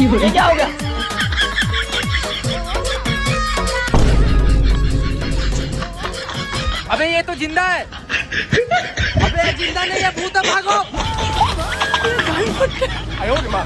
ये क्या हो गया? अबे ये तो जिंदा है। अबे जिंदा नहीं है, भूत है, भागो। आयो रे माँ।